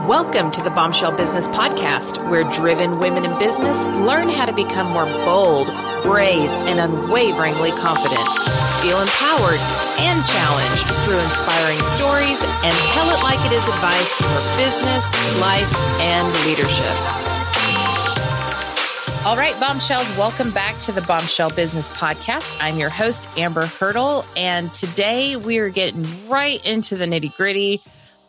Welcome to the Bombshell Business Podcast, where driven women in business learn how to become more bold, brave, and unwaveringly confident. Feel empowered and challenged through inspiring stories and tell it like it is advice for business, life, and leadership. All right, Bombshells, welcome back to the Bombshell Business Podcast. I'm your host, Amber Hurdle, and today we are getting right into the nitty-gritty.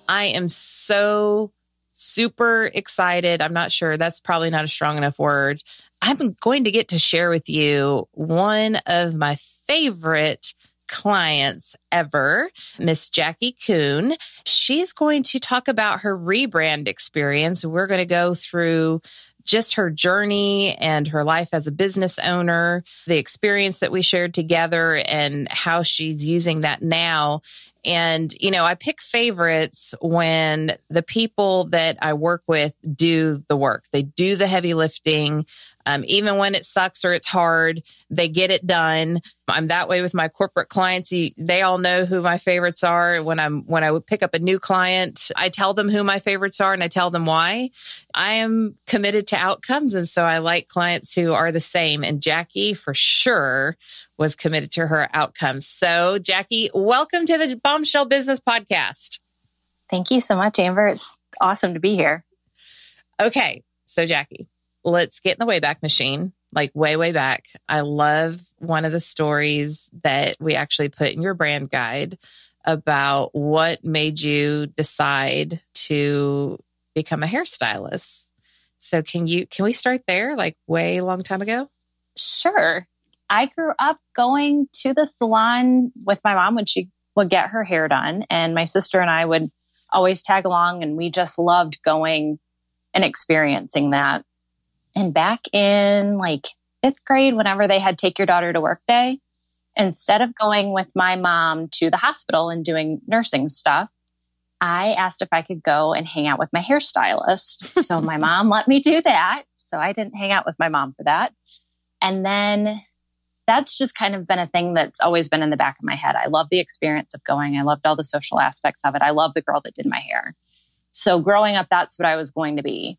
I am so super excited. I'm not sure. That's probably not a strong enough word. I'm going to get to share with you one of my favorite clients ever, Miss Jacki Kuehne. She's going to talk about her rebrand experience. We're going to go through just her journey and her life as a business owner, the experience that we shared together and how she's using that now. And, you know, I pick favorites when the people that I work with do the work. They do the heavy lifting. Even when it sucks or it's hard, they get it done. I'm that way with my corporate clients. They all know who my favorites are. When I would pick up a new client, I tell them who my favorites are and I tell them why. I am committed to outcomes. And so I like clients who are the same. And Jacki, for sure, was committed to her outcomes. So Jacki, welcome to the Bombshell Business Podcast. Thank you so much, Amber. It's awesome to be here. Okay. So Jacki, let's get in the Wayback Machine, like way, way back. I love one of the stories that we actually put in your brand guide about what made you decide to become a hairstylist. So can we start there, like way long time ago? Sure. I grew up going to the salon with my mom when she would get her hair done. And my sister and I would always tag along, and we just loved going and experiencing that. And back in like 5th grade, whenever they had take your daughter to work day, instead of going with my mom to the hospital and doing nursing stuff, I asked if I could go and hang out with my hairstylist. So my mom let me do that. So I didn't hang out with my mom for that. And then that's just kind of been a thing that's always been in the back of my head. I love the experience of going. I loved all the social aspects of it. I love the girl that did my hair. So growing up, that's what I was going to be.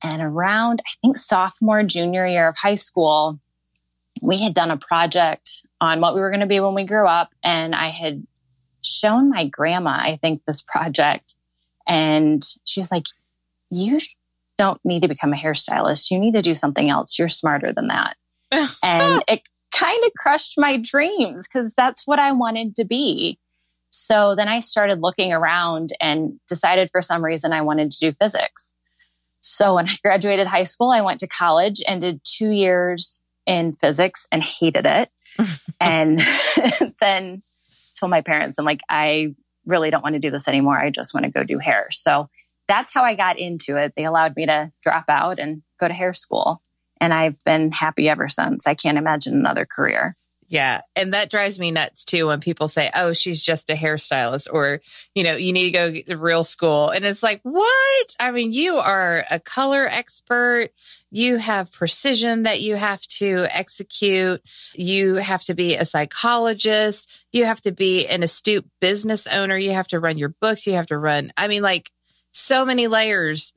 And around, I think, sophomore, junior year of high school, we had done a project on what we were going to be when we grew up. And I had shown my grandma, I think, this project. And she's like, you don't need to become a hairstylist. You need to do something else. You're smarter than that. And it kind of crushed my dreams because that's what I wanted to be. So then I started looking around and decided for some reason I wanted to do physics. So when I graduated high school, I went to college and did 2 years in physics and hated it. And then told my parents, I'm like, I really don't want to do this anymore. I just want to go do hair. So that's how I got into it. They allowed me to drop out and go to hair school. And I've been happy ever since. I can't imagine another career. Yeah. And that drives me nuts too when people say, oh, she's just a hairstylist, or, you know, you need to go get to real school. And it's like, what? I mean, you are a color expert. You have precision that you have to execute. You have to be a psychologist. You have to be an astute business owner. You have to run your books. You have to run, I mean, like, so many layers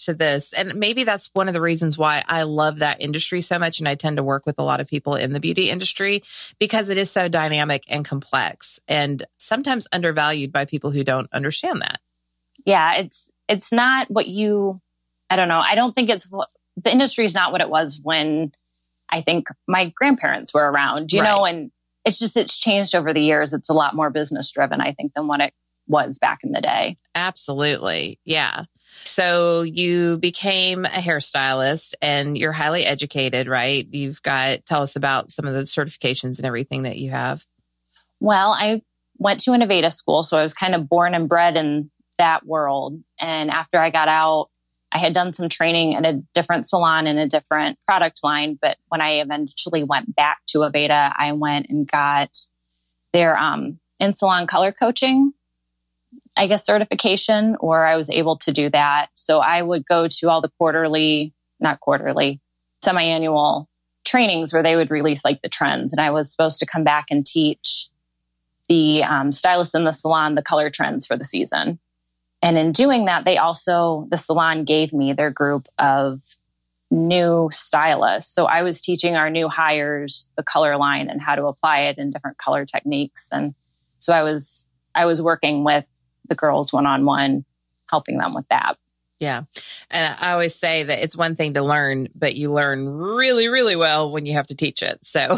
to this. And maybe that's one of the reasons why I love that industry so much. And I tend to work with a lot of people in the beauty industry because it is so dynamic and complex and sometimes undervalued by people who don't understand that. Yeah, it's not what I don't know. I don't think the industry is not what it was when I think my grandparents were around, you know, and it's changed over the years. It's a lot more business driven, I think, than what it was back in the day. Absolutely. Yeah. So you became a hairstylist and you're highly educated, right? Tell us about some of the certifications and everything that you have. Well, I went to an Nevada school, so I was kind of born and bred in that world. And after I got out, I had done some training in a different salon in a different product line. But when I eventually went back to Aveda, I went and got their in-salon color coaching, I guess, certification, or I was able to do that. So I would go to all the semi-annual trainings where they would release like the trends. And I was supposed to come back and teach the stylist in the salon the color trends for the season. And in doing that, the salon gave me their group of new stylists. So I was teaching our new hires the color line and how to apply it in different color techniques. And so I was working with the girls one-on-one, helping them with that. Yeah. And I always say that it's one thing to learn, but you learn really, really well when you have to teach it. So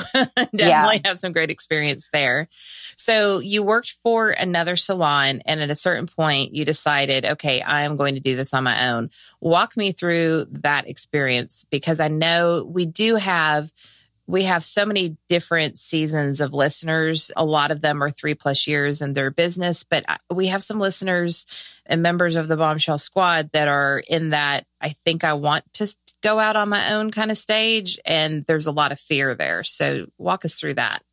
definitely have some great experience there. So you worked for another salon, and at a certain point you decided, okay, I am going to do this on my own. Walk me through that experience, because I know we have so many different seasons of listeners. A lot of them are 3+ years in their business, but we have some listeners and members of the Bombshell Squad that are in that, I think I want to go out on my own kind of stage. And there's a lot of fear there. So walk us through that.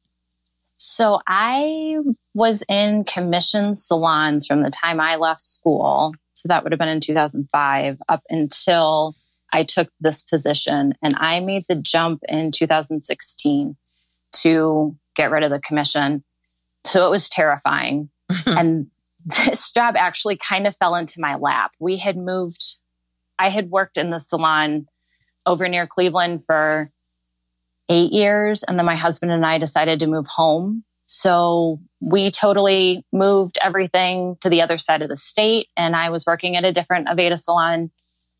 So I was in commission salons from the time I left school. So that would have been in 2005 up until I took this position, and I made the jump in 2016 to get rid of the commission. So it was terrifying. And this job actually kind of fell into my lap. I had worked in the salon over near Cleveland for 8 years. And then my husband and I decided to move home. So we totally moved everything to the other side of the state. And I was working at a different Aveda salon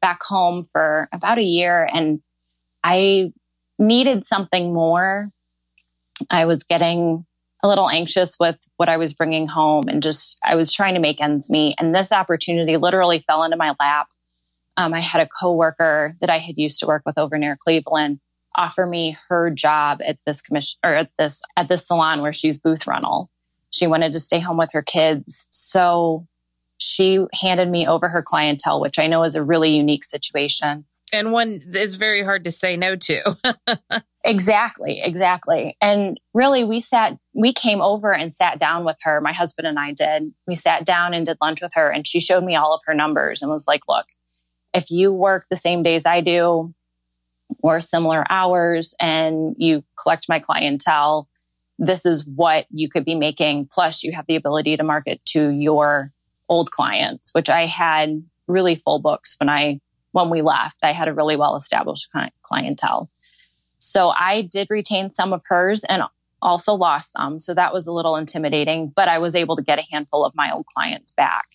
back home for about a year, and I needed something more. I was getting a little anxious with what I was bringing home, and I was trying to make ends meet. And this opportunity literally fell into my lap. I had a coworker that I had used to work with over near Cleveland offer me her job at this commission, or at this salon where she's booth rental. She wanted to stay home with her kids, so she handed me over her clientele, which I know is a really unique situation. And one is very hard to say no to. Exactly. And really, we came over and sat down with her. My husband and I did. We sat down and did lunch with her, and she showed me all of her numbers and was like, look, if you work the same days I do or similar hours and you collect my clientele, this is what you could be making. Plus you have the ability to market to your old clients, which I had really full books when we left. I had a really well-established clientele. So I did retain some of hers and also lost some. So that was a little intimidating, but I was able to get a handful of my old clients back.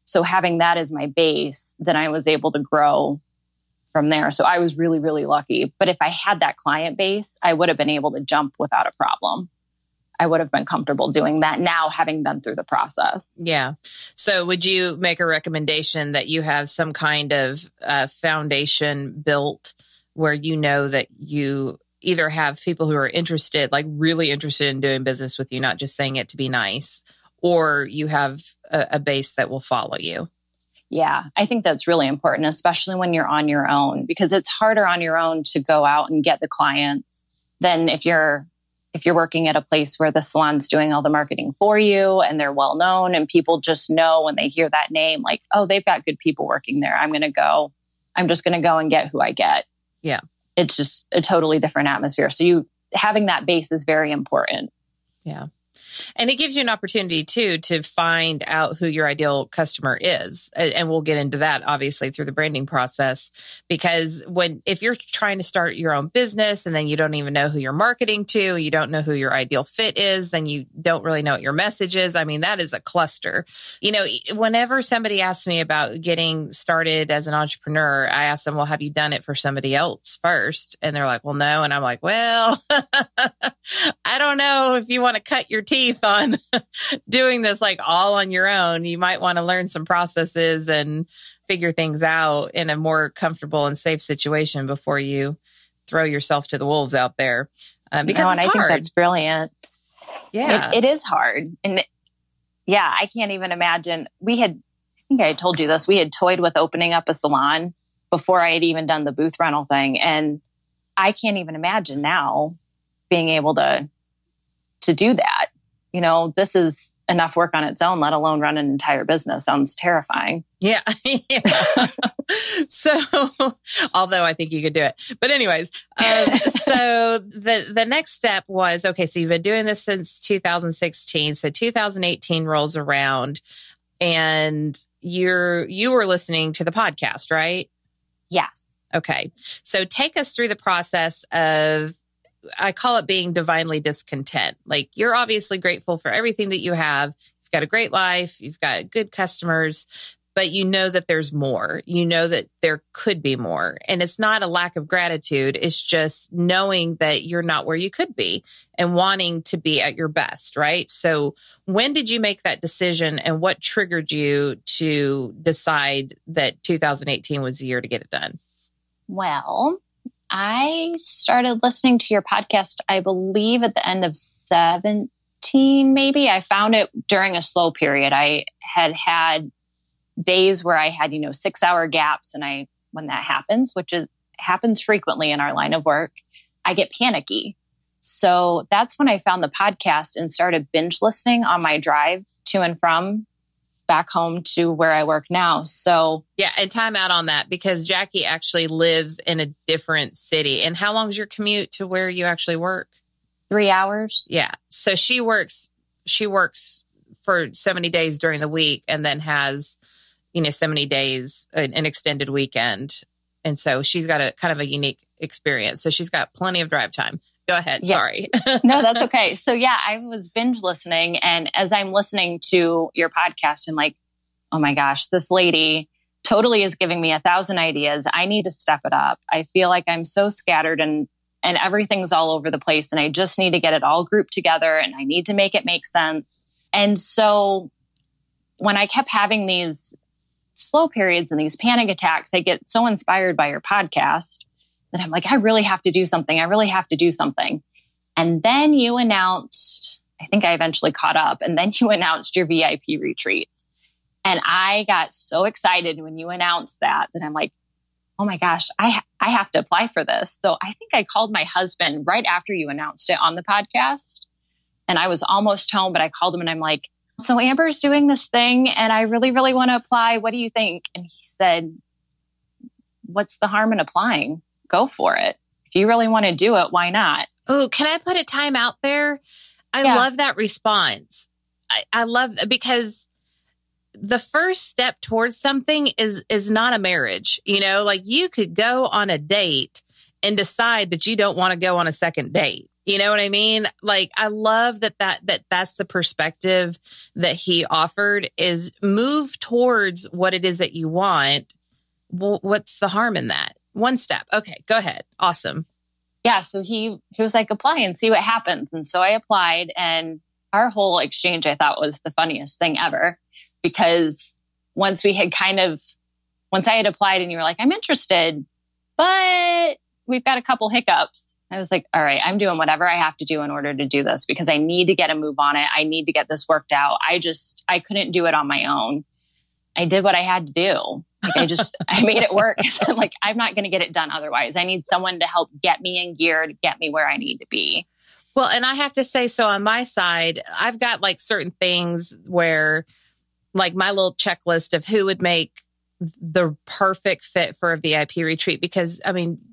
So having that as my base, then I was able to grow from there. So I was really, really lucky. But if I had that client base, I would have been able to jump without a problem. I would have been comfortable doing that now, having been through the process. Yeah. So would you make a recommendation that you have some kind of foundation built where you know that you either have people who are interested, like really interested in doing business with you, not just saying it to be nice, or you have a base that will follow you? Yeah, I think that's really important, especially when you're on your own, because it's harder on your own to go out and get the clients than if you're working at a place where the salon's doing all the marketing for you and they're well known and people just know when they hear that name, like, oh, they've got good people working there. I'm just going to go and get who I get. Yeah. It's just a totally different atmosphere. So having that base is very important. Yeah. And it gives you an opportunity too to find out who your ideal customer is. And we'll get into that obviously through the branding process, because if you're trying to start your own business and then you don't even know who you're marketing to, you don't know who your ideal fit is, then you don't really know what your message is. I mean, that is a cluster. You know, whenever somebody asks me about getting started as an entrepreneur, I ask them, well, have you done it for somebody else first? And they're like, well, no. And I'm like, well, I don't know if you want to cut your teeth on doing this like all on your own. You might want to learn some processes and figure things out in a more comfortable and safe situation before you throw yourself to the wolves out there. Because it's hard. I think that's brilliant. Yeah, it is hard. And yeah, I can't even imagine. I think I told you this, we had toyed with opening up a salon before I had even done the booth rental thing. And I can't even imagine now being able to do that. You know, this is enough work on its own, let alone run an entire business. Sounds terrifying. Yeah. So, although I think you could do it. But anyways, so the next step was, okay, so you've been doing this since 2016. So 2018 rolls around and you were listening to the podcast, right? Yes. Okay. So take us through the process of, I call it being divinely discontent. Like, you're obviously grateful for everything that you have. You've got a great life. You've got good customers, but you know that there's more. You know that there could be more. And it's not a lack of gratitude. It's just knowing that you're not where you could be and wanting to be at your best, right? So when did you make that decision, and what triggered you to decide that 2018 was the year to get it done? Well, I started listening to your podcast, I believe at the end of 17, maybe. I found it during a slow period. I had days where I had, 6-hour gaps. And when that happens, happens frequently in our line of work, I get panicky. So that's when I found the podcast and started binge listening on my drive to and from back home to where I work now. So yeah, and time out on that, because Jacki actually lives in a different city. And how long is your commute to where you actually work? 3 hours. Yeah. So she works for so many days during the week, and then has, so many days, an extended weekend. And so she's got a kind of a unique experience. So she's got plenty of drive time. Go ahead. Yeah. Sorry. No, that's okay. So yeah, I was binge listening. And as I'm listening to your podcast, I'm like, oh my gosh, this lady totally is giving me 1,000 ideas. I need to step it up. I feel like I'm so scattered and everything's all over the place. And I just need to get it all grouped together, and I need to make it make sense. And so when I kept having these slow periods and these panic attacks, I get so inspired by your podcast that I'm like, I really have to do something. I really have to do something. And then you announced, I think I eventually caught up, and then you announced your VIP retreats. And I got so excited when you announced that I'm like, oh my gosh, I have to apply for this. So I think I called my husband right after you announced it on the podcast, and I was almost home, but I called him and I'm like, so Amber's doing this thing and I really, really want to apply. What do you think? And he said, what's the harm in applying? Go for it. If you really want to do it, why not? Oh, can I put a time out there? I love that response. I love, because the first step towards something is not a marriage. Like, you could go on a date and decide that you don't want to go on a second date. You know what I mean? Like, I love that's the perspective that he offered, is move towards what it is that you want. Well, what's the harm in that? One step. Okay, go ahead. Awesome. Yeah. So he was like, apply and see what happens. And so I applied, and our whole exchange, I thought, was the funniest thing ever, because once I had applied and you were like, I'm interested, but we've got a couple hiccups. I was like, all right, I'm doing whatever I have to do in order to do this, because I need to get a move on it. I need to get this worked out. I couldn't do it on my own. I did what I had to do. Like, I made it work. I'm like, I'm not going to get it done otherwise. I need someone to help get me in gear, to get me where I need to be. Well, and I have to say, so on my side, I've got like certain things where, like, my little checklist of who would make the perfect fit for a VIP retreat, because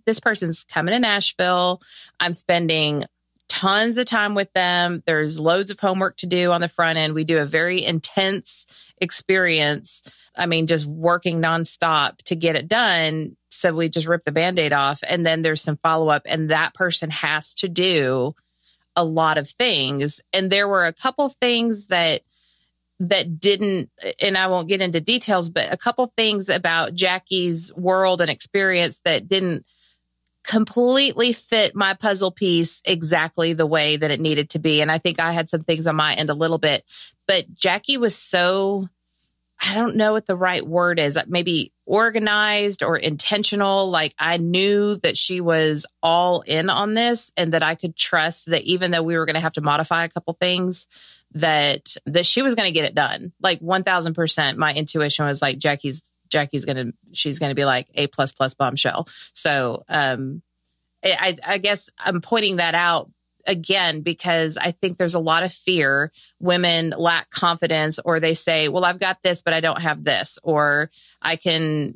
this person's coming to Nashville. I'm spending tons of time with them. There's loads of homework to do on the front end. We do a very intense experience. Just working nonstop to get it done. So we just rip the Band-Aid off, and then there's some follow-up, and that person has to do a lot of things. And there were a couple things that didn't, and I won't get into details, but a couple things about Jacki's world and experience that didn't completely fit my puzzle piece exactly the way that it needed to be. And I think I had some things on my end a little bit, but Jacki was so, I don't know what the right word is, maybe organized or intentional. Like, I knew that she was all in on this, and that I could trust that even though we were going to have to modify a couple things, that she was going to get it done. Like 1000%. My intuition was like, she's going to be like A++ Bombshell. So, I guess I'm pointing that out again, because I think there's a lot of fear. Women lack confidence, or they say, well, I've got this, but I don't have this, or I can,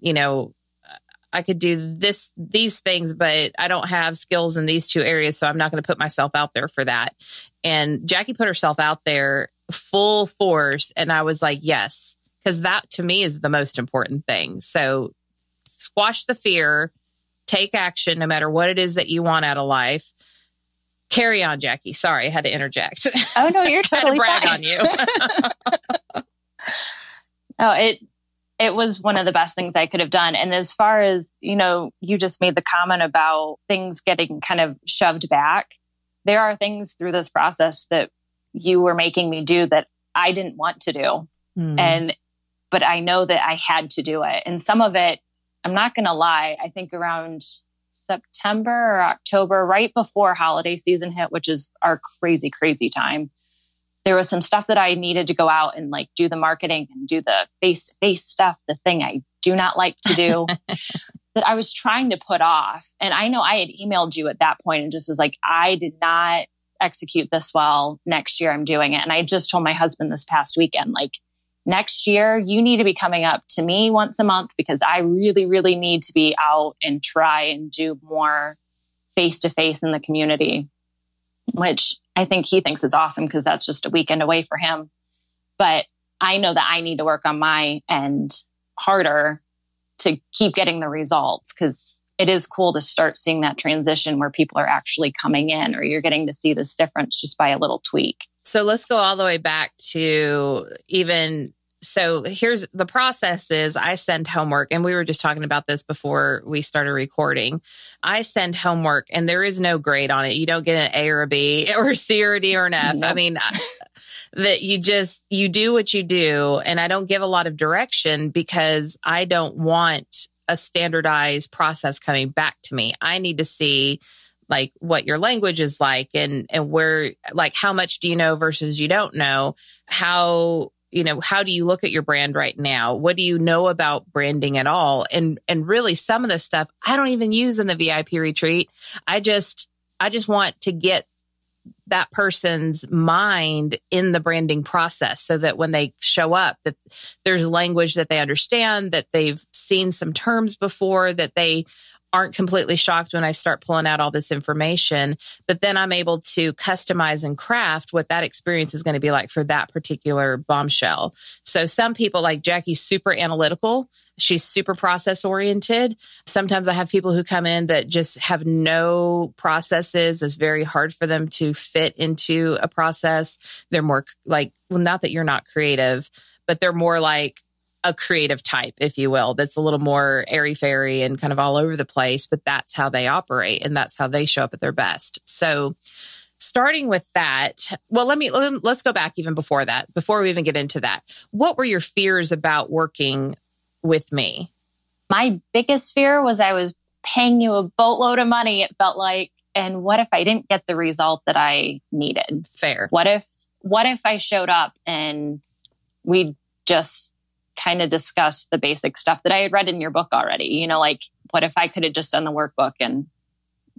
I could do these things, but I don't have skills in these two areas. So I'm not going to put myself out there for that. And Jacki put herself out there full force. And I was like, yes, because that to me is the most important thing. So squash the fear, take action, no matter what it is that you want out of life. Carry on, Jacki. Sorry, I had to interject. Oh, no, you're totally I had to brag fine. on you. No, it was one of the best things I could have done. And as far as, you just made the comment about things getting kind of shoved back. There are things through this process that you were making me do that I didn't want to do. But I know that I had to do it. And some of it, I'm not going to lie, I think around September or October, right before holiday season hit, which is our crazy, crazy time, there was some stuff that I needed to go out and like do the marketing and do the face-to-face stuff, the thing I do not like to do, that I was trying to put off. And I know I had emailed you at that point and just was like, I did not execute this well. Next year I'm doing it. And I just told my husband this past weekend, like, next year you need to be coming up to me once a month because I really, really need to be out and try and do more face-to-face in the community, which I think he thinks is awesome because that's just a weekend away for him. But I know that I need to work on my end harder to keep getting the results, because it is cool to start seeing that transition where people are actually coming in, or you're getting to see this difference just by a little tweak. So let's go all the way back to here's the process is I send homework, and we were just talking about this before we started recording. I send homework and there is no grade on it. You don't get an A or a B or a C or a D or an F. Nope. I mean, that you do what you do. And I don't give a lot of direction because I don't want a standardized process coming back to me. I need to see like what your language is like and where, like, how much do you know versus you don't know? How do you look at your brand right now? What do you know about branding at all? And really some of the stuff I don't even use in the VIP retreat. I just want to get that person's mind in the branding process so that when they show up, that there's language that they understand, that they've seen some terms before, that they aren't completely shocked when I start pulling out all this information. But then I'm able to customize and craft what that experience is going to be like for that particular bombshell. So some people, like Jacki's super analytical. She's super process oriented. Sometimes I have people who come in that just have no processes. It's very hard for them to fit into a process. They're more like, well, not that you're not creative, but they're more like a creative type, if you will, that's a little more airy-fairy and kind of all over the place, but that's how they operate and that's how they show up at their best. So starting with that, well, let's go back even before that, before we even get into that. What were your fears about working with me? My biggest fear was I was paying you a boatload of money, it felt like, and what if I didn't get the result that I needed? Fair. What if I showed up and we just kind of discuss the basic stuff that I had read in your book already, like what if I could have just done the workbook and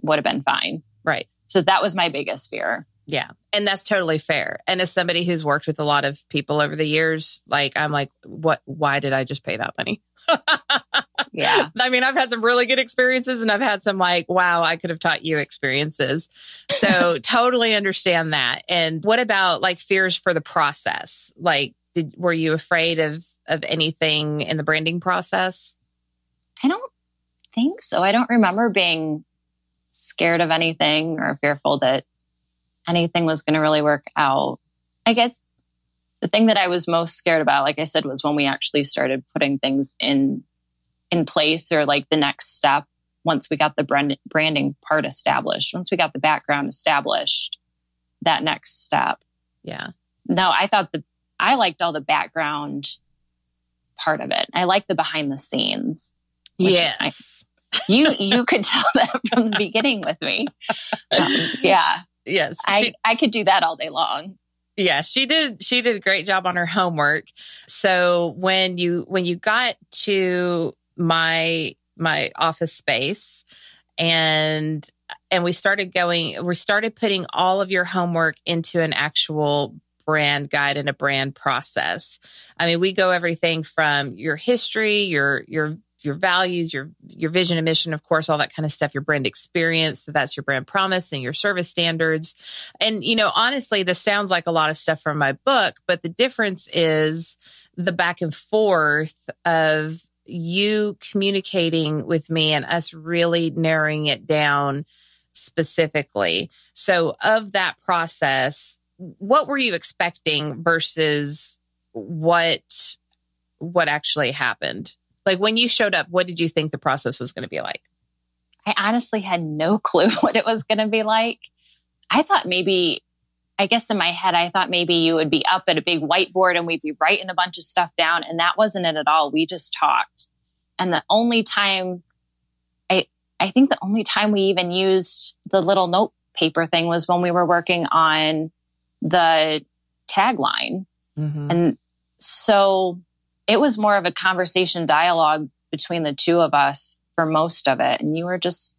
would have been fine? Right. So that was my biggest fear. Yeah. And that's totally fair. And as somebody who's worked with a lot of people over the years, like, I'm like, why did I just pay that money? Yeah. I mean, I've had some really good experiences and I've had some like, wow, I could have taught you experiences. So totally understand that. And what about like fears for the process? Like, were you afraid of anything in the branding process? I don't think so. I don't remember being scared of anything or fearful that anything was going to really work out. I guess the thing that I was most scared about, like I said, was when we actually started putting things in place, or like the next step once we got the branding part established, once we got the background established, that next step. Yeah. No, I liked all the background part of it. I like the behind the scenes. Yes. You could tell that from the beginning with me. Yeah. Yes. I could do that all day long. Yeah, she did a great job on her homework. So when you got to my office space and we started putting all of your homework into an actual brand guide and a brand process. I mean, we go everything from your history, your values, your vision and mission, of course, all that kind of stuff, your brand experience. So that's your brand promise and your service standards. And, honestly, this sounds like a lot of stuff from my book, but the difference is the back and forth of you communicating with me and us really narrowing it down specifically. So of that process, what were you expecting versus what actually happened? Like when you showed up, what did you think the process was going to be like? I honestly had no clue what it was going to be like. I thought maybe, I guess in my head, I thought maybe you would be up at a big whiteboard and we'd be writing a bunch of stuff down. And that wasn't it at all. We just talked. And the only time, I think the only time we even used the little note paper thing was when we were working on the tagline. Mm-hmm. And so it was more of a conversation dialogue between the two of us for most of it. And you were just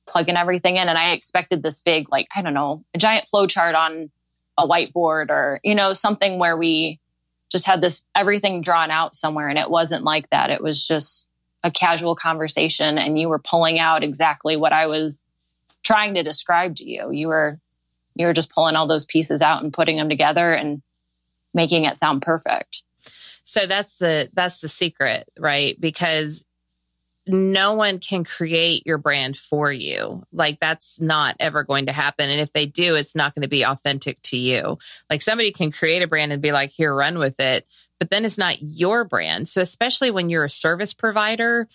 plugging everything in. And I expected this big, like, I don't know, a giant flow chart on a whiteboard or, something where we just had this everything drawn out somewhere. And it wasn't like that. It was just a casual conversation. And you were pulling out exactly what I was trying to describe to you. You were just pulling all those pieces out and putting them together and making it sound perfect. So that's the secret, right? Because no one can create your brand for you. Like that's not ever going to happen. And if they do, it's not going to be authentic to you. Like somebody can create a brand and be like, here, run with it. But then it's not your brand. So especially when you're a service provider,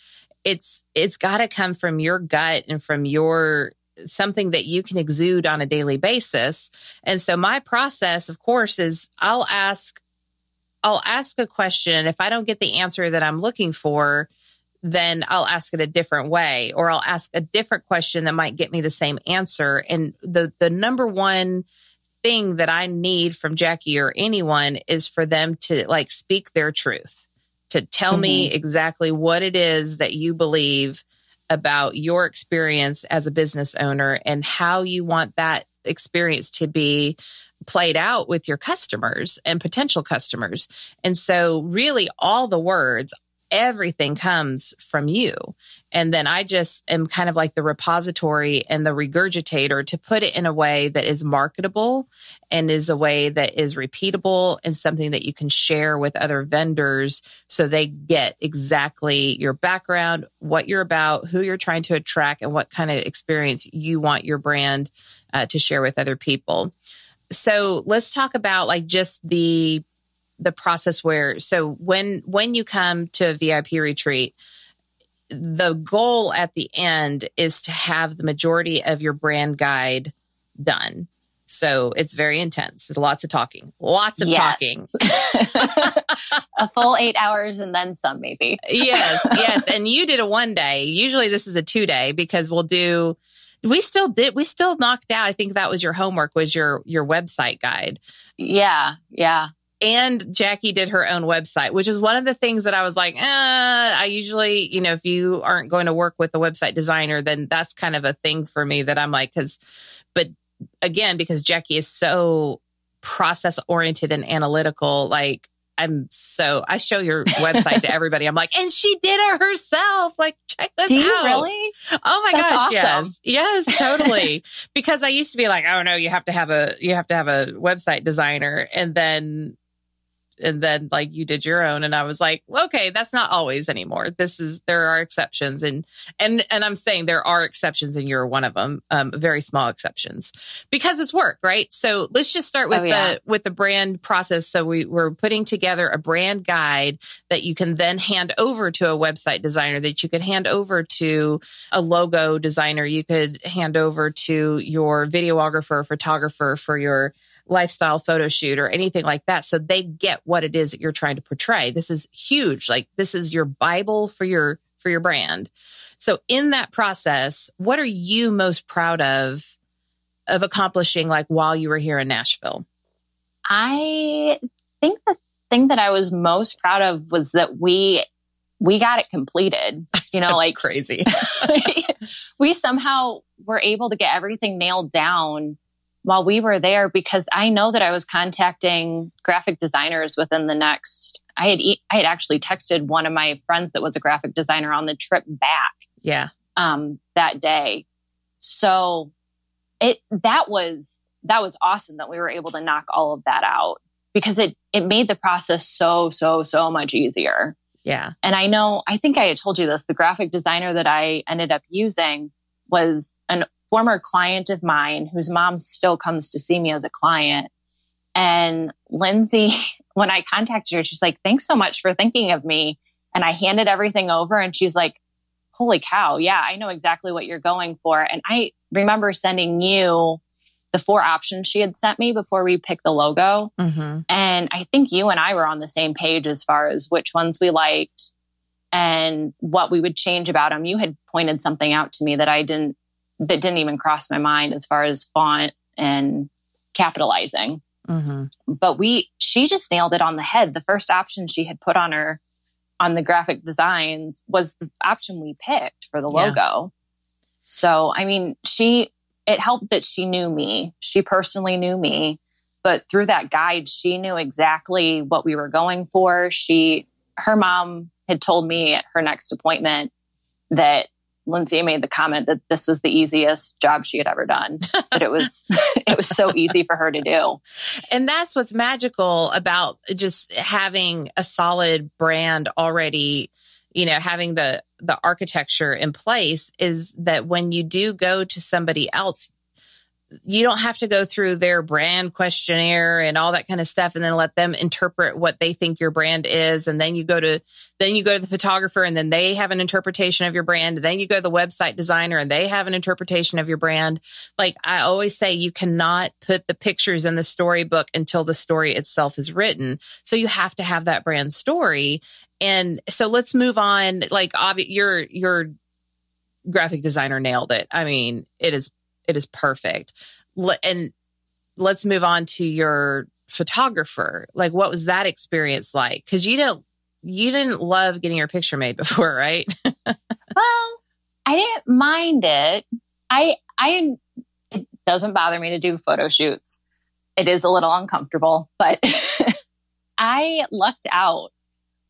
it's got to come from your gut and from your something that you can exude on a daily basis. And so my process, of course, is I'll ask a question. And if I don't get the answer that I'm looking for, then I'll ask it a different way, or I'll ask a different question that might get me the same answer. And the number one thing that I need from Jacki or anyone is for them to like speak their truth, to tell me exactly what it is that you believe about your experience as a business owner and how you want that experience to be played out with your customers and potential customers. And so really all the words, everything comes from you. And then I just am kind of like the repository and the regurgitator to put it in a way that is marketable and is a way that is repeatable and something that you can share with other vendors so they get exactly your background, what you're about, who you're trying to attract, and what kind of experience you want your brand to share with other people. So let's talk about like just the process where, so when you come to a VIP retreat, the goal at the end is to have the majority of your brand guide done. So it's very intense. There's lots of talking, talking. A full 8 hours and then some, maybe. Yes. And you did a 1 day. Usually this is a 2 day because we still knocked out. I think that was your homework, was your website guide. Yeah. And Jacki did her own website, which is one of the things that I was like, I usually, if you aren't going to work with a website designer, then that's kind of a thing for me that I'm like, but again, because Jacki is so process oriented and analytical, like I show your website to everybody. I'm like, and she did it herself. Like, check this out. Do you really? Oh my That's gosh. awesome. Yes, totally. Because I used to be like, oh no, you have to have a website designer. And then like you did your own. And I was like, okay, that's not always anymore. There are exceptions. And I'm saying there are exceptions and you're one of them, very small exceptions because it's work, right? So let's just start with the brand process. So we're putting together a brand guide that you can then hand over to a website designer, that you could hand over to a logo designer. You could hand over to your videographer, photographer for your lifestyle photo shoot or anything like that. So they get what it is that you're trying to portray. This is huge. Like this is your Bible for your brand. So in that process, what are you most proud of accomplishing like while you were here in Nashville? I think the thing that I was most proud of was that we got it completed, like crazy. We somehow were able to get everything nailed down while we were there, because I know that I was contacting graphic designers within the next, I had actually texted one of my friends that was a graphic designer on the trip back. Yeah. That day. So that was awesome that we were able to knock all of that out. because it made the process so much easier. Yeah. And I think I had told you this, the graphic designer that I ended up using was a former client of mine whose mom still comes to see me as a client. And Lindsay, when I contacted her, she's like, thanks so much for thinking of me. And I handed everything over and she's like, holy cow. Yeah, I know exactly what you're going for. And I remember sending you the 4 options she had sent me before we picked the logo. Mm-hmm. And I think you and I were on the same page as far as which ones we liked and what we would change about them. You had pointed something out to me that didn't even cross my mind as far as font and capitalizing. Mm-hmm. But she just nailed it on the head. The first option she had put on the graphic designs was the option we picked for the logo. So, I mean, it helped that she knew me. She personally knew me, but through that guide, she knew exactly what we were going for. Her mom had told me at her next appointment that Lindsay made the comment that this was the easiest job she had ever done, that it was so easy for her to do. And that's what's magical about just having a solid brand already, having the architecture in place, is that when you do go to somebody else, you don't have to go through their brand questionnaire and all that kind of stuff and then let them interpret what they think your brand is. And then you go to the photographer and then they have an interpretation of your brand. And then you go to the website designer and they have an interpretation of your brand. Like I always say, you cannot put the pictures in the storybook until the story itself is written. So you have to have that brand story. And so let's move on. Like your graphic designer nailed it. I mean, it is perfect. And let's move on to your photographer. Like, what was that experience like? Because you didn't love getting your picture made before, right? Well, I didn't mind it. It doesn't bother me to do photo shoots. It is a little uncomfortable, but I lucked out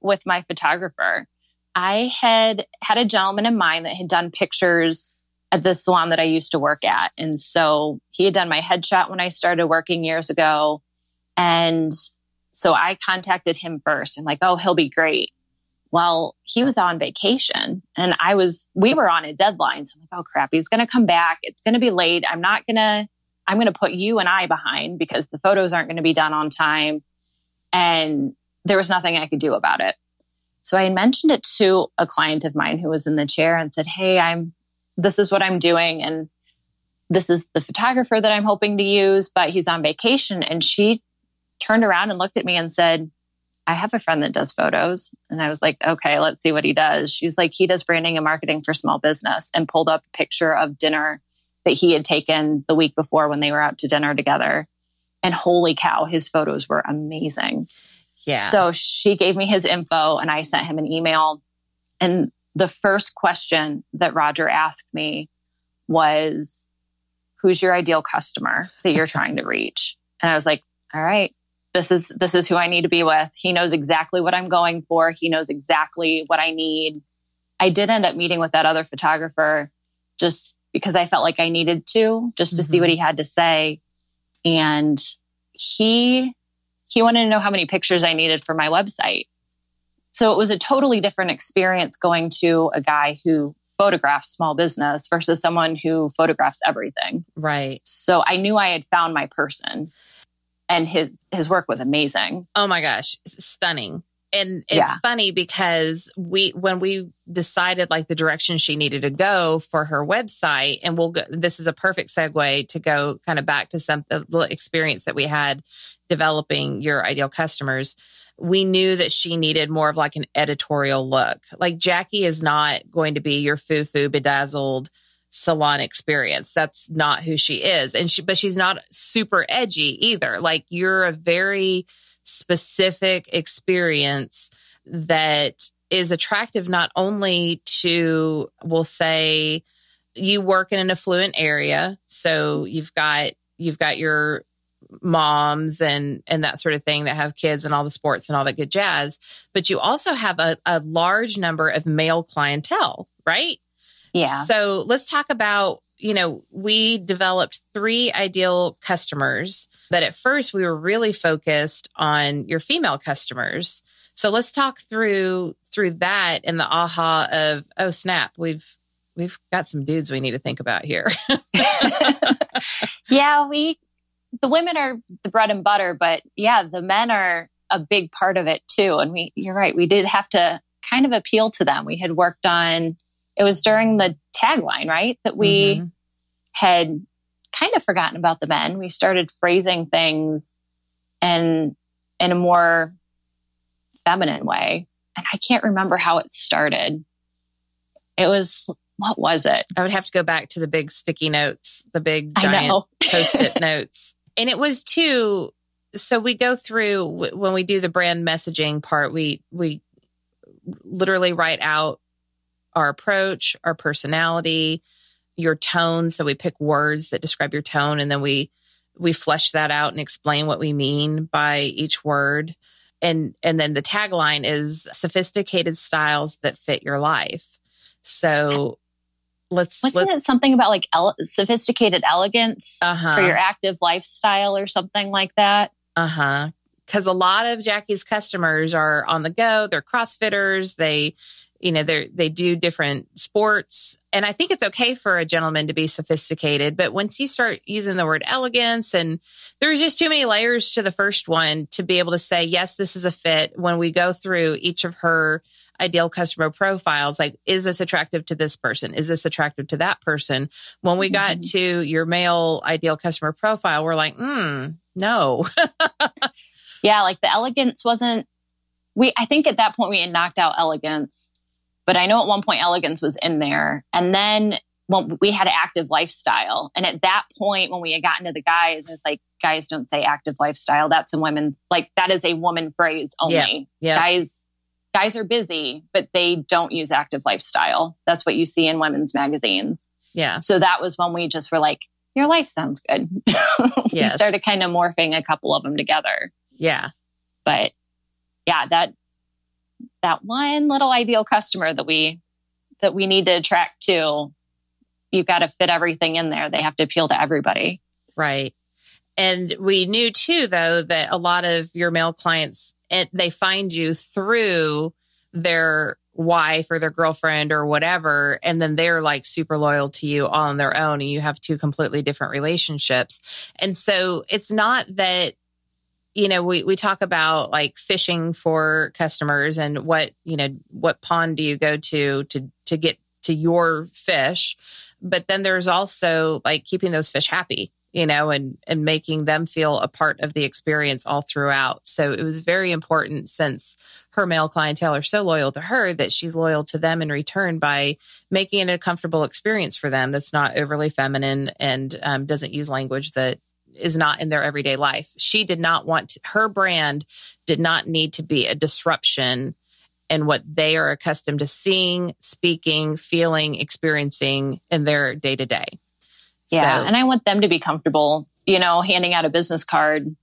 with my photographer. I had a gentleman in mind that had done pictures at the salon that I used to work at. And so he had done my headshot when I started working years ago. And so I contacted him first. I'm like, oh, he'll be great. Well, he was on vacation and we were on a deadline. So I'm like, oh crap, he's going to come back. It's going to be late. I'm going to put you and I behind because the photos aren't going to be done on time. And there was nothing I could do about it. So I mentioned it to a client of mine who was in the chair and said, hey, this is what I'm doing. And this is the photographer that I'm hoping to use, but he's on vacation. And she turned around and looked at me and said, I have a friend that does photos. And I was like, okay, let's see what he does. She's like, he does branding and marketing for small business, and pulled up a picture of dinner that he had taken the week before when they were out to dinner together. And holy cow, his photos were amazing. Yeah. So she gave me his info and I sent him an email. And the first question that Roger asked me was, who's your ideal customer that you're trying to reach? And I was like, all right, this is who I need to be with. He knows exactly what I'm going for. He knows exactly what I need. I did end up meeting with that other photographer just because I felt like I needed to, just to see what he had to say. And he wanted to know how many pictures I needed for my website. So it was a totally different experience going to a guy who photographs small business versus someone who photographs everything. Right. So I knew I had found my person, and his work was amazing. Oh my gosh. Stunning. And it's funny because when we decided like the direction she needed to go for her website, and this is a perfect segue to go kind of back to the experience that we had developing your ideal customers. We knew that she needed more of like an editorial look. Like Jacki is not going to be your foo-foo bedazzled salon experience. That's not who she is. But she's not super edgy either. Like you're a very specific experience that is attractive not only to, we'll say, you work in an affluent area. So you've got your moms and that sort of thing that have kids and all the sports and all that good jazz. But you also have a large number of male clientele, right? Yeah. So let's talk about we developed 3 ideal customers, but at first we were really focused on your female customers. So let's talk through that and the aha of, oh snap, we've got some dudes we need to think about here. Yeah, the women are the bread and butter, but yeah, the men are a big part of it too. And you're right, we did have to kind of appeal to them. We had worked on, it was during the tagline, right? That we had kind of forgotten about the men. We started phrasing things in a more feminine way. And I can't remember how it started. What was it? I would have to go back to the big sticky notes, the big giant Post-it notes. And it was too, so we go through, when we do the brand messaging part, we literally write out our approach, our personality, your tone. So we pick words that describe your tone, and then we flesh that out and explain what we mean by each word. And then the tagline is sophisticated styles that fit your life. So wasn't it something about like sophisticated elegance for your active lifestyle or something like that? Because a lot of Jacki's customers are on the go. They're CrossFitters. They do different sports. And I think it's okay for a gentleman to be sophisticated. But once you start using the word elegance, and there's just too many layers to the first one to be able to say, yes, this is a fit. When we go through each of her ideal customer profiles, like, is this attractive to this person? Is this attractive to that person? When we got to your male ideal customer profile, we're like, no. Yeah, like the elegance wasn't, I think at that point we had knocked out elegance, but I know at one point elegance was in there. And then when we had an active lifestyle. And at that point, when we had gotten to the guys, I was like, guys don't say active lifestyle. That's a women, like that is a woman phrase only. Yeah. Guys are busy, but they don't use active lifestyle. That's what you see in women's magazines. Yeah. So that was when we just were like, your life sounds good. We started kind of morphing a couple of them together. Yeah. But yeah, that one little ideal customer that we need to attract to, you've got to fit everything in there. They have to appeal to everybody. Right. And we knew too, though, that a lot of your male clients, they find you through their wife or their girlfriend or whatever. And then they're like super loyal to you all on their own. And you have 2 completely different relationships. And so it's not that, we talk about like fishing for customers and what pond do you go to get to your fish. But then there's also like keeping those fish happy, and making them feel a part of the experience all throughout. So it was very important, since her male clientele are so loyal to her, that she's loyal to them in return by making it a comfortable experience for them that's not overly feminine and doesn't use language that is not in their everyday life. She did not her brand did not need to be a disruption in what they are accustomed to seeing, speaking, feeling, experiencing in their day to day. Yeah. And I want them to be comfortable, handing out a business card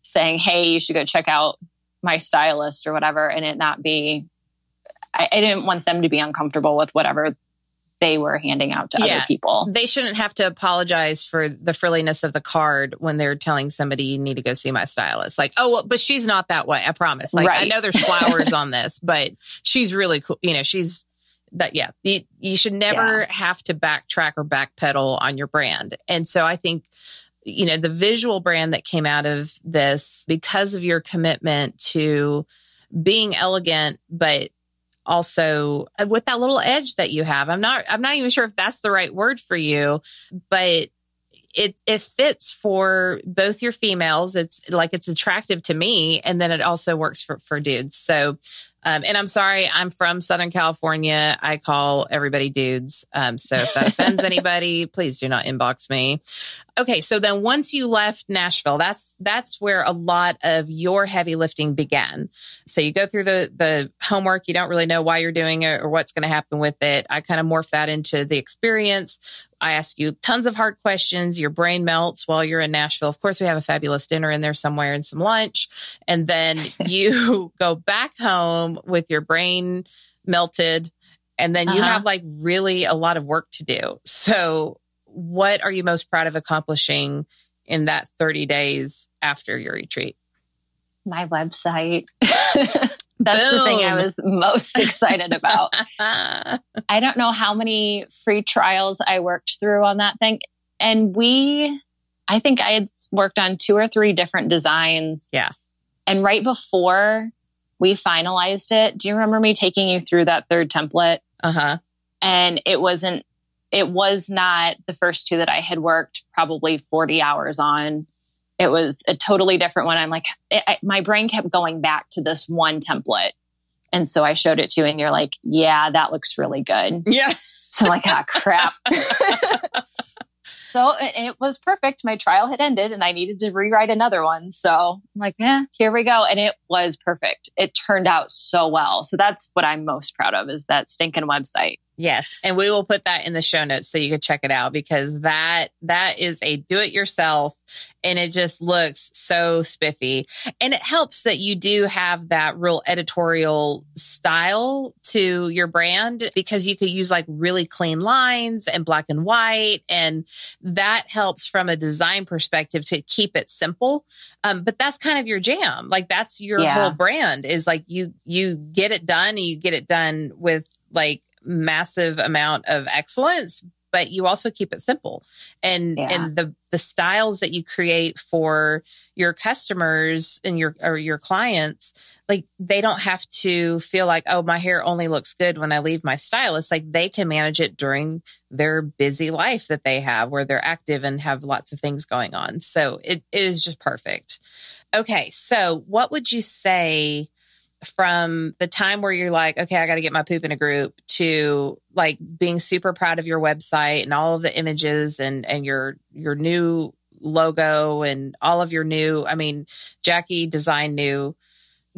saying, hey, you should go check out my stylist or whatever. And it not be, I didn't want them to be uncomfortable with whatever they were handing out to other people. They shouldn't have to apologize for the frilliness of the card when they're telling somebody you need to go see my stylist. Like, oh, well, but she's not that way. I promise. Like, I know there's flowers on this, but she's really cool. She's that. Yeah. You should never have to backtrack or backpedal on your brand. And so I think, the visual brand that came out of this, because of your commitment to being elegant, but also with that little edge that you have. I'm not even sure if that's the right word for you, but it fits for both your females. It's attractive to me. And then it also works for dudes. So, and I'm sorry, I'm from Southern California. I call everybody dudes. So if that offends anybody, please do not inbox me. Okay. So then once you left Nashville, that's where a lot of your heavy lifting began. So you go through the homework. You don't really know why you're doing it or what's going to happen with it. I kind of morph that into the experience. I ask you tons of hard questions. Your brain melts while you're in Nashville. Of course, we have a fabulous dinner in there somewhere and some lunch. And then you go back home with your brain melted. And then you have like really a lot of work to do. So what are you most proud of accomplishing in that 30 days after your retreat? My website. That's the thing I was most excited about. I don't know how many free trials I worked through on that thing. And I think I had worked on 2 or 3 different designs. Yeah. And right before we finalized it, do you remember me taking you through that 3rd template? Uh-huh. And it was not the first 2 that I had worked probably 40 hours on. It was a totally different one. I'm like, my brain kept going back to this one template. And so I showed it to you and you're like, yeah, that looks really good. Yeah. So I'm like, ah, crap. So it was perfect. My trial had ended and I needed to rewrite another one. So I'm like, here we go. And it was perfect. It turned out so well. So that's what I'm most proud of, is that stinking website. Yes. And we will put that in the show notes so you can check it out, because that is a do-it-yourself and it just looks so spiffy. And it helps that you do have that real editorial style to your brand, because you could use like really clean lines and black and white. And that helps from a design perspective to keep it simple. But that's kind of your jam. Like that's your whole brand, is like you get it done and you get it done with like massive amount of excellence, but you also keep it simple. And the styles that you create for your customers and your clients, like they don't have to feel like, oh, my hair only looks good when I leave my stylist. Like they can manage it during their busy life that they have, where they're active and have lots of things going on. So it is just perfect. Okay. So what would you say from the time where you're like, okay, I got to get my poop in a group, to like being super proud of your website and all of the images and your new logo and all of your new, Jacki designed new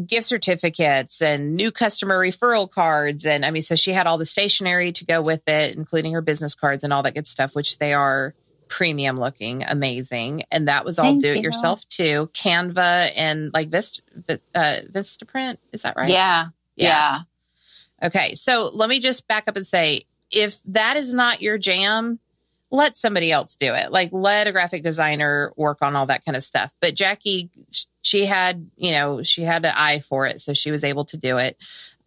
gift certificates and new customer referral cards. And so she had all the stationery to go with it, including her business cards and all that good stuff, which they are premium looking, amazing. And that was all do it yourself too. Canva and like Vistaprint. Is that right? Yeah. Okay. So let me just back up and say, if that is not your jam, let somebody else do it. Like let a graphic designer work on all that kind of stuff. But Jacki, she had an eye for it. So she was able to do it.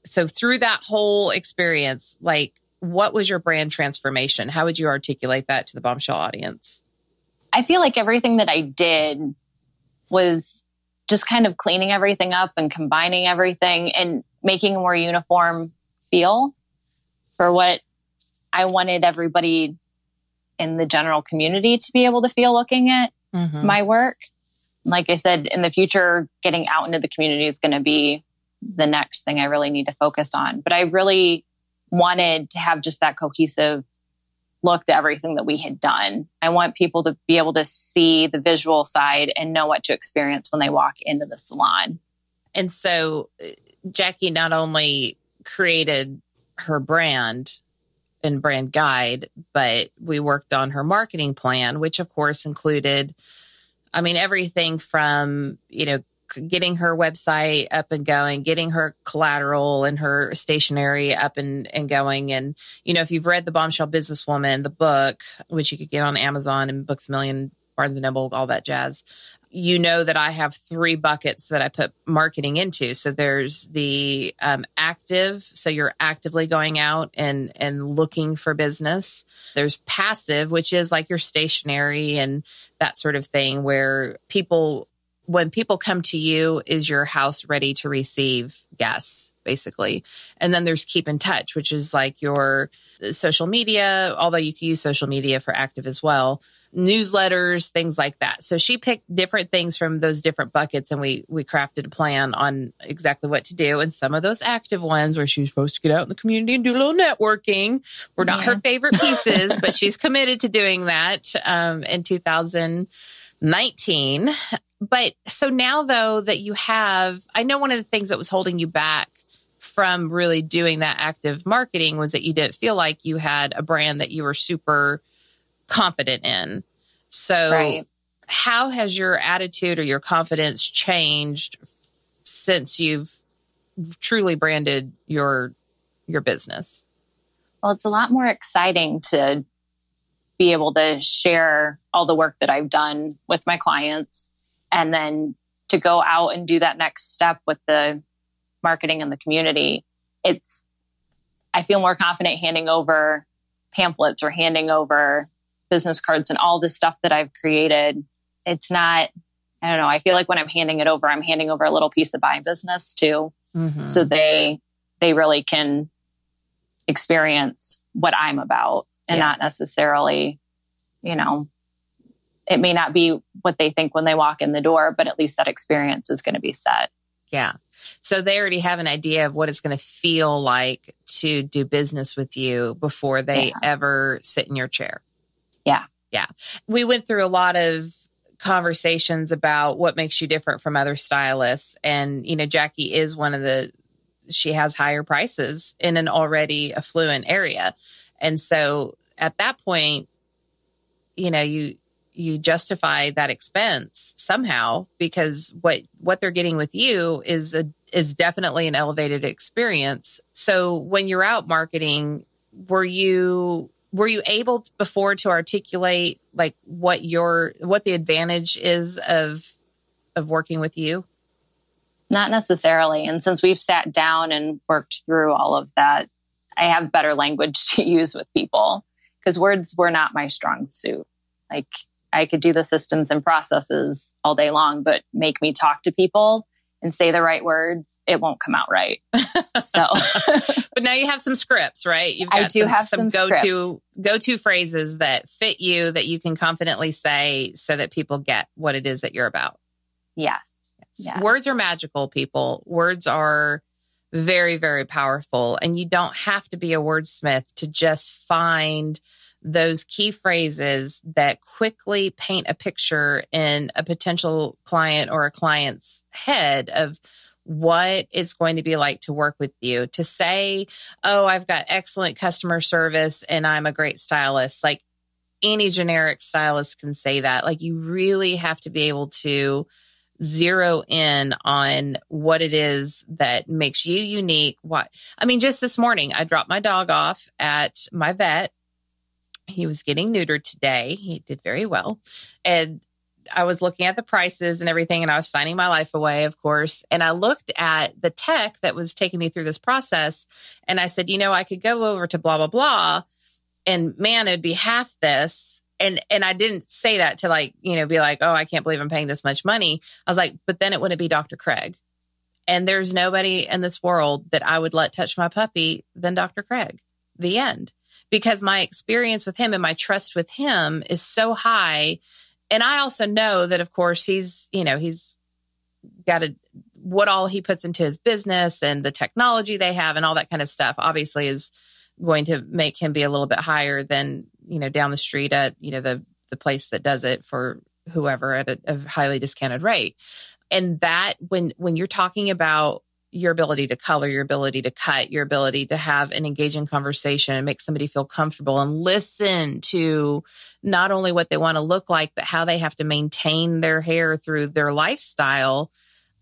So through that whole experience, like, what was your brand transformation? How would you articulate that to the Bombshell audience? I feel like everything that I did was just kind of cleaning everything up and combining everything and making a more uniform feel for what I wanted everybody in the general community to be able to feel looking at my work. Like I said, in the future, getting out into the community is going to be the next thing I really need to focus on. But I really wanted to have just that cohesive look to everything that we had done. I want people to be able to see the visual side and know what to experience when they walk into the salon. And so Jacki not only created her brand and brand guide, but we worked on her marketing plan, which of course included, everything from, getting her website up and going, getting her collateral and her stationery up and going. And, if you've read The Bombshell Businesswoman, the book, which you could get on Amazon and Books A Million, Barnes & Noble, all that jazz, that I have 3 buckets that I put marketing into. So there's the active. So you're actively going out and looking for business. There's passive, which is like your stationery and that sort of thing, where when people come to you, is your house ready to receive guests, basically. And then there's keep in touch, which is like your social media, although you can use social media for active as well, newsletters, things like that. So she picked different things from those different buckets, and we crafted a plan on exactly what to do. And some of those active ones where she was supposed to get out in the community and do a little networking were not her favorite pieces, but she's committed to doing that in 2019. But so now though that you have, I know one of the things that was holding you back from really doing that active marketing was that you didn't feel like you had a brand that you were super confident in. So how has your attitude or your confidence changed since you've truly branded your business? Well, it's a lot more exciting to be able to share all the work that I've done with my clients, and then to go out and do that next step with the marketing and the community. I feel more confident handing over pamphlets or handing over business cards and all the stuff that I've created. It's not, I don't know. I feel like when I'm handing it over, I'm handing over a little piece of my business too. Mm-hmm. So they really can experience what I'm about and not necessarily, it may not be what they think when they walk in the door, but at least that experience is going to be set. Yeah. So they already have an idea of what it's going to feel like to do business with you before they ever sit in your chair. Yeah. Yeah. We went through a lot of conversations about what makes you different from other stylists. And, Jacki is she has higher prices in an already affluent area. And so at that point, you justify that expense somehow, because what they're getting with you is definitely an elevated experience. So when you're out marketing, were you able before to articulate like what the advantage is of working with you? Not necessarily. And since we've sat down and worked through all of that, I have better language to use with people, because words were not my strong suit. Like, I could do the systems and processes all day long, but make me talk to people and say the right words, it won't come out right. So, but now you have some scripts, right? I do have some go-to phrases that fit you, that you can confidently say so that people get what it is that you're about. Yes. Yes. Words are magical, people. Words are very, very powerful. And you don't have to be a wordsmith to just find those key phrases that quickly paint a picture in a potential client or a client's head of what it's going to be like to work with you. To say, oh, I've got excellent customer service and I'm a great stylist. Like, any generic stylist can say that. Like, you really have to be able to zero in on what it is that makes you unique. Just this morning, I dropped my dog off at my vet. He was getting neutered today. He did very well. And I was looking at the prices and everything, and I was signing my life away, of course. And I looked at the tech that was taking me through this process. And I said, I could go over to blah, blah, blah. And man, it'd be half this. And I didn't say that to be like, oh, I can't believe I'm paying this much money. I was like, but then it wouldn't be Dr. Craig. And there's nobody in this world that I would let touch my puppy than Dr. Craig. The end. Because my experience with him and my trust with him is so high. And I also know that, of course, he's got what all he puts into his business and the technology they have and all that kind of stuff obviously is going to make him be a little bit higher than, down the street at, the place that does it for whoever at a highly discounted rate. And that when you're talking about your ability to color, your ability to cut, your ability to have an engaging conversation and make somebody feel comfortable and listen to not only what they want to look like, but how they have to maintain their hair through their lifestyle.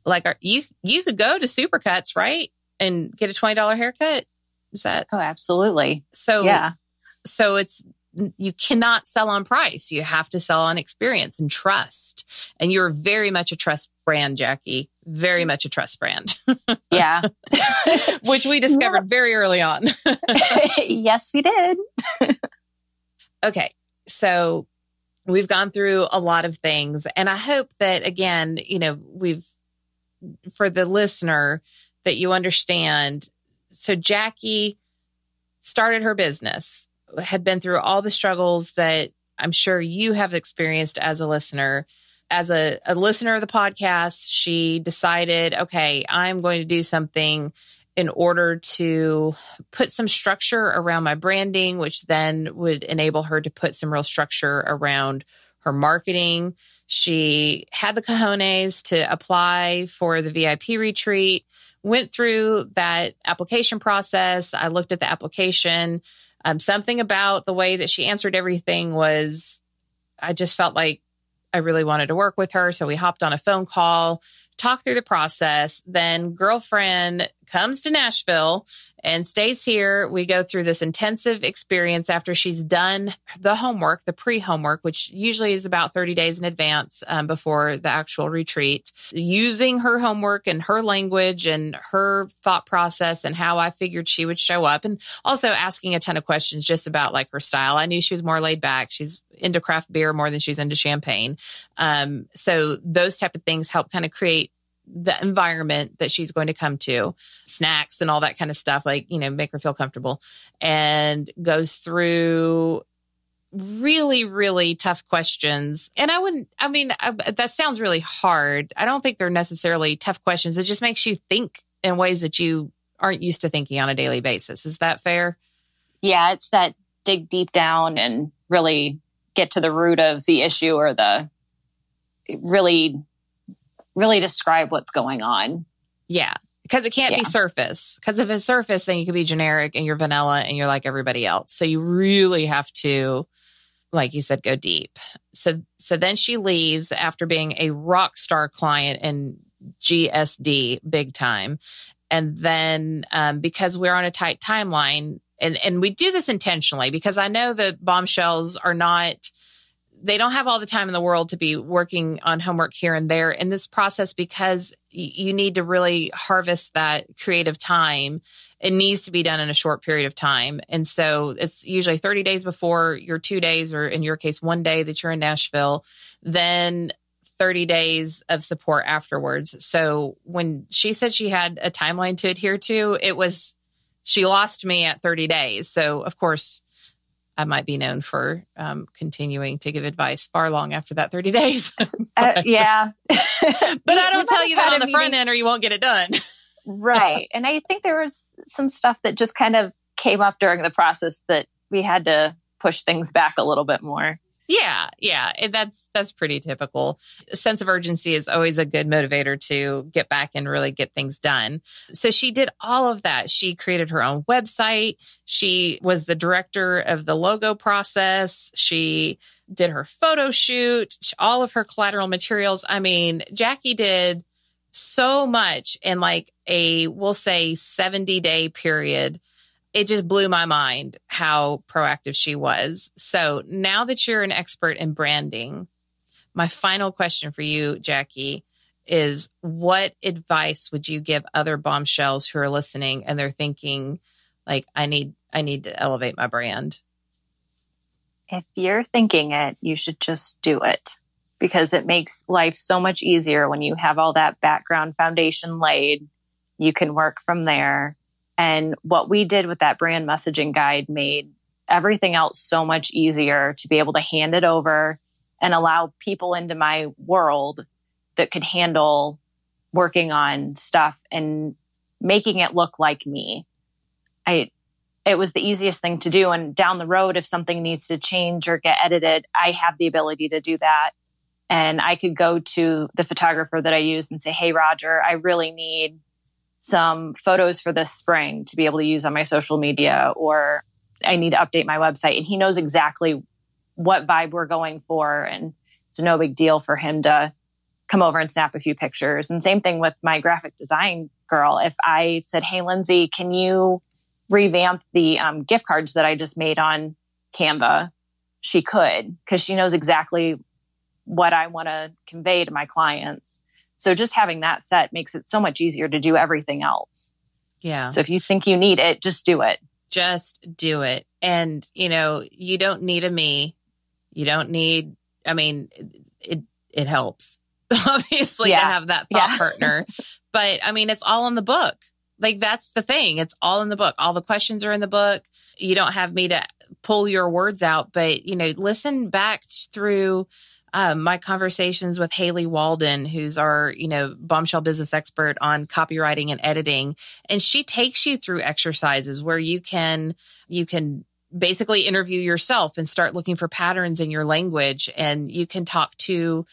Like, you could go to Supercuts, right? And get a $20 haircut. Is that? Oh, absolutely. So, yeah. So you cannot sell on price. You have to sell on experience and trust. And you're very much a trust brand, Jacki. Very much a trust brand. Yeah. Which we discovered very early on. Yes, we did. Okay. So we've gone through a lot of things. And I hope that, again, for the listener, that you understand. So Jacki started her business, had been through all the struggles that I'm sure you have experienced as a listener. As a listener of the podcast, she decided, okay, I'm going to do something in order to put some structure around my branding, which then would enable her to put some real structure around her marketing. She had the cojones to apply for the VIP retreat, went through that application process. I looked at the application. Something about the way that she answered everything was, I just felt like I really wanted to work with her. So we hopped on a phone call, talked through the process. Then girlfriend comes to Nashville and stays here. We go through this intensive experience after she's done the homework, the pre-homework, which usually is about 30 days in advance before the actual retreat, using her homework and her language and her thought process and how I figured she would show up. And also asking a ton of questions just about like her style. I knew she was more laid back. She's into craft beer more than she's into champagne. So those type of things help kind of create the environment that she's going to come to, snacks and all that kind of stuff, like, make her feel comfortable, and goes through really, really tough questions. And that sounds really hard. I don't think they're necessarily tough questions. It just makes you think in ways that you aren't used to thinking on a daily basis. Is that fair? Yeah, it's that dig deep down and really get to the root of the issue, or really describe what's going on. Yeah, because it can't be surface. Because if it's surface, then you could be generic and you're vanilla and you're like everybody else. So you really have to, like you said, go deep. So then she leaves after being a rock star client in GSD big time. And then because we're on a tight timeline, and we do this intentionally because I know that bombshells they don't have all the time in the world to be working on homework here and there in this process, because you need to really harvest that creative time. It needs to be done in a short period of time. And so it's usually 30 days before your 2 days, or in your case, 1 day that you're in Nashville, then 30 days of support afterwards. So when she said she had a timeline to adhere to, she lost me at 30 days. So of course, I might be known for continuing to give advice far long after that 30 days. Yeah. But I don't tell you that on the front end or you won't get it done. Right. And I think there was some stuff that just kind of came up during the process that we had to push things back a little bit more. Yeah. And that's pretty typical. A sense of urgency is always a good motivator to get back and really get things done. So she did all of that. She created her own website. She was the director of the logo process. She did her photo shoot, all of her collateral materials. I mean, Jacki did so much in like we'll say 70-day period. It just blew my mind how proactive she was. So now that you're an expert in branding, my final question for you, Jacki, is what advice would you give other bombshells who are listening and they're thinking like, I need to elevate my brand? If you're thinking it, you should just do it, because it makes life so much easier when you have all that background foundation laid. You can work from there. And what we did with that brand messaging guide made everything else so much easier to be able to hand it over and allow people into my world that could handle working on stuff and making it look like me. It was the easiest thing to do. And down the road, if something needs to change or get edited, I have the ability to do that. And I could go to the photographer that I use and say, hey, Roger, I really need some photos for this spring to be able to use on my social media, or I need to update my website. And he knows exactly what vibe we're going for. And it's no big deal for him to come over and snap a few pictures. And same thing with my graphic design girl. If I said, hey, Lindsay, can you revamp the gift cards that I just made on Canva? She could, because she knows exactly what I want to convey to my clients. So just having that set makes it so much easier to do everything else. Yeah. So if you think you need it, just do it. Just do it. And, you don't need a me. You don't need, it helps obviously to have that thought partner, but it's all in the book. Like, that's the thing. It's all in the book. All the questions are in the book. You don't have me to pull your words out, but, listen back through my conversations with Haley Walden, who's our, bombshell business expert on copywriting and editing. And she takes you through exercises where you can basically interview yourself and start looking for patterns in your language. And you can talk to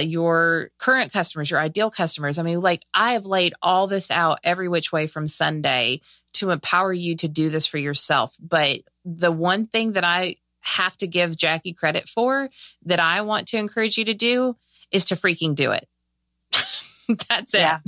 your current customers, your ideal customers. I have laid all this out every which way from Sunday to empower you to do this for yourself. But the one thing that I have to give Jacki credit for, that I want to encourage you to do, is to freaking do it. That's it.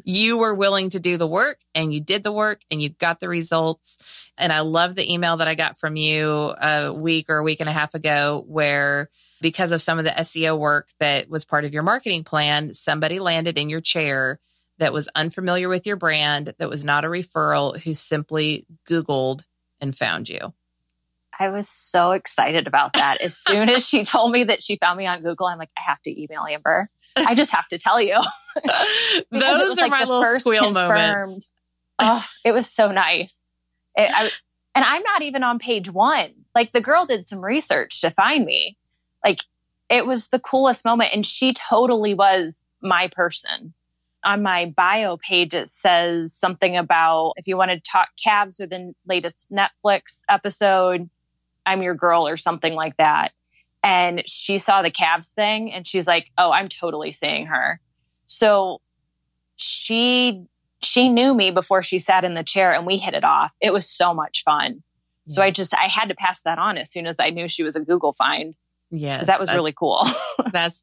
You were willing to do the work and you did the work and you got the results. And I love the email that I got from you a week or a week and a half ago where because of some of the SEO work that was part of your marketing plan, somebody landed in your chair that was unfamiliar with your brand, that was not a referral, who simply Googled and found you. I was so excited about that. As soon as she told me that she found me on Google, I'm like, I have to email Amber. I just have to tell you. Those are my little squeal moments. Oh, it was so nice. And I'm not even on page 1. Like the girl did some research to find me. Like it was the coolest moment. And she totally was my person. On my bio page, it says something about if you want to talk calves or the latest Netflix episode, I'm your girl or something like that. And she saw the calves thing and she's like, oh, I'm totally seeing her. So she knew me before she sat in the chair and we hit it off. It was so much fun. Yeah. So I had to pass that on as soon as I knew she was a Google find. Yes. That was really cool.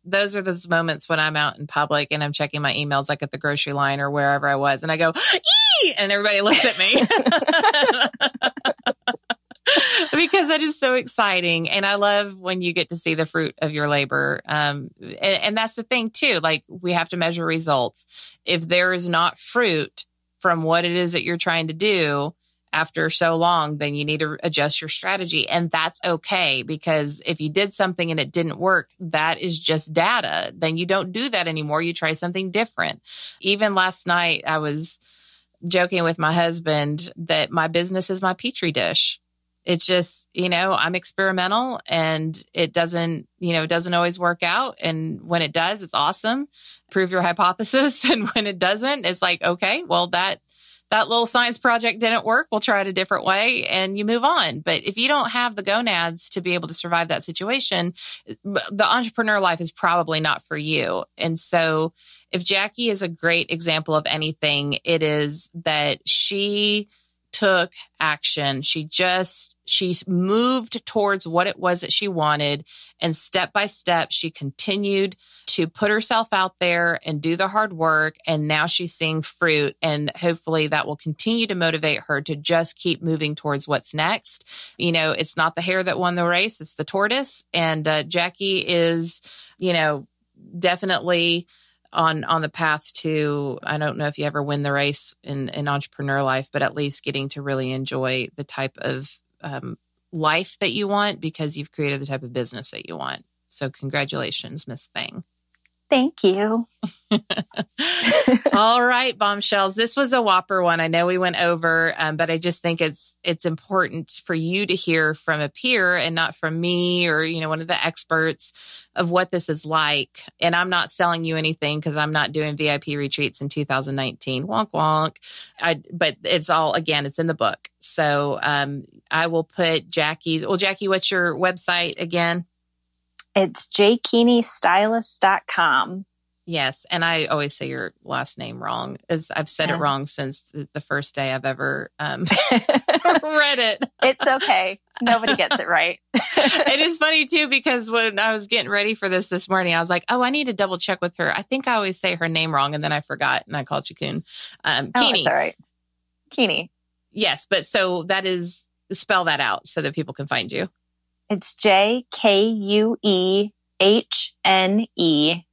Those are those moments when I'm out in public and I'm checking my emails, like at the grocery line or wherever I was. And I go, "Ee!" And everybody looks at me. Because that is so exciting. And I love when you get to see the fruit of your labor. And that's the thing too. Like we have to measure results. If there is not fruit from what it is that you're trying to do after so long, then you need to adjust your strategy. And that's okay, because if you did something and it didn't work, that is just data. Then you don't do that anymore. You try something different. Even last night, I was joking with my husband that my business is my petri dish. It's just, I'm experimental and it doesn't always work out. And when it does, it's awesome. Prove your hypothesis. And when it doesn't, it's like, okay, well, that little science project didn't work. We'll try it a different way and you move on. But if you don't have the gonads to be able to survive that situation, the entrepreneur life is probably not for you. And so if Jacki is a great example of anything, it is that she took action. She moved towards what it was that she wanted. And step by step, she continued to put herself out there and do the hard work. And now she's seeing fruit. And hopefully that will continue to motivate her to just keep moving towards what's next. It's not the hare that won the race. It's the tortoise. And Jacki is, definitely on the path to, I don't know if you ever win the race in entrepreneur life, but at least getting to really enjoy the type of life that you want because you've created the type of business that you want. So congratulations, Miss Thing. Thank you. All right, bombshells. This was a whopper one. I know we went over, but I just think it's important for you to hear from a peer and not from me or, one of the experts of what this is like. And I'm not selling you anything because I'm not doing VIP retreats in 2019. Wonk, wonk. But it's all, again, it's in the book. So I will put Jacki's. Well, Jacki, what's your website again? It's jckuehnestylist.com. Yes. And I always say your last name wrong. I've said it wrong since the first day I've ever read it. It's okay. Nobody gets it right. It is funny too, because when I was getting ready for this morning, I was like, oh, I need to double check with her. I think I always say her name wrong. And then I forgot and I called you Kuehne. Kuehne. That's all right. Kuehne. Yes. But so that is, spell that out so that people can find you. It's JKUEHNE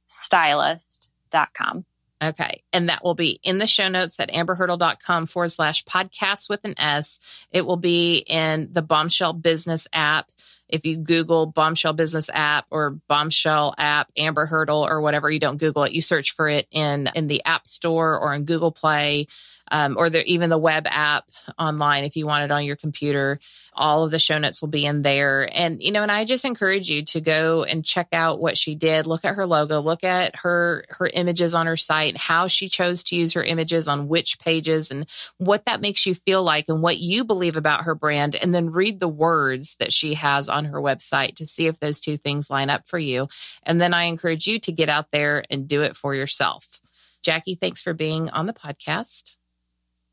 stylist.com. Okay. And that will be in the show notes at amberhurdle.com/podcast with an S. It will be in the Bombshell Business app. If you Google Bombshell Business app or Bombshell app, Amber Hurdle or whatever, you don't Google it. You search for it in the App Store or in Google Play. Or even the web app online, if you want it on your computer, all of the show notes will be in there. And, and I just encourage you to go and check out what she did. Look at her logo, look at her images on her site, how she chose to use her images on which pages and what that makes you feel like and what you believe about her brand. And then read the words that she has on her website to see if those two things line up for you. And then I encourage you to get out there and do it for yourself. Jacki, thanks for being on the podcast.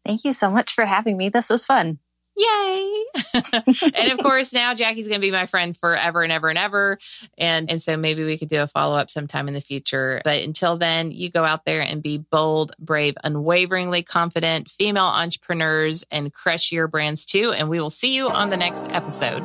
Thank you so much for having me. This was fun. Yay. And of course, now Jacki's going to be my friend forever and ever and ever. And so maybe we could do a follow-up sometime in the future. But until then, you go out there and be bold, brave, unwaveringly confident female entrepreneurs and crush your brands too. And we will see you on the next episode.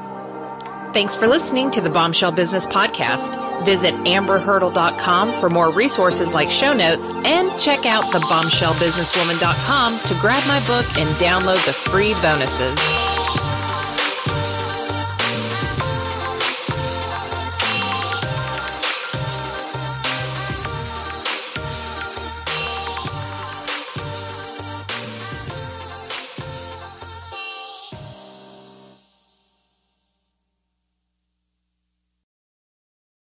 Thanks for listening to the Bombshell Business Podcast. Visit amberhurdle.com for more resources like show notes, and check out thebombshellbusinesswoman.com to grab my book and download the free bonuses.